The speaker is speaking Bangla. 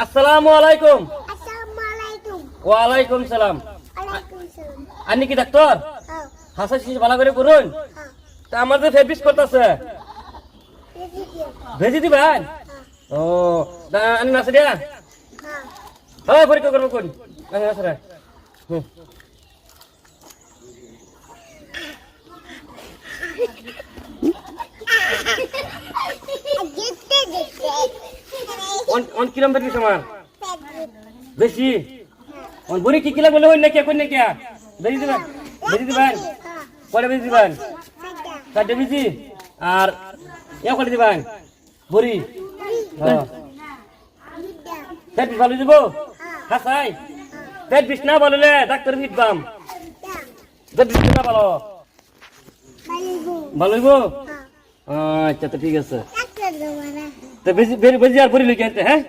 আসসালামু আলাইকুম। আসসালামু ওয়ালাইকুম সালাম। সালাম। আপনি কি ডাক্তার? হ্যাঁ, হাসা শিশু ভালো করে করুন। হ্যাঁ। তা আমাদের ফেব্রিক্স করতেছে, ভেজি দিবেন? ও আমি নাচে দিয়া হ্যাঁ পরীক্ষা করবো কোন নাচে হুম। অন কিরম ফেব্রিক্স আমার বেশি বলি কি কিলা বলে হই না কে কোন না কে ভেজি দিবেন? ভেজি দিবেন? কয়টা ভেজি দিবেন? 4টা ভেজি। আর এ কয়টা দিবেন বড়ি? পেট বিষ ভালো দিব হাসাই পেট বিষ না বললে ডাক্তার নিবাম পেট বিষ না ভালো ভালো হইব। আচ্ছা তো ঠিক আছে তো বেশি বেশি আর পড়ি লইকে আনতে হ্যাঁ।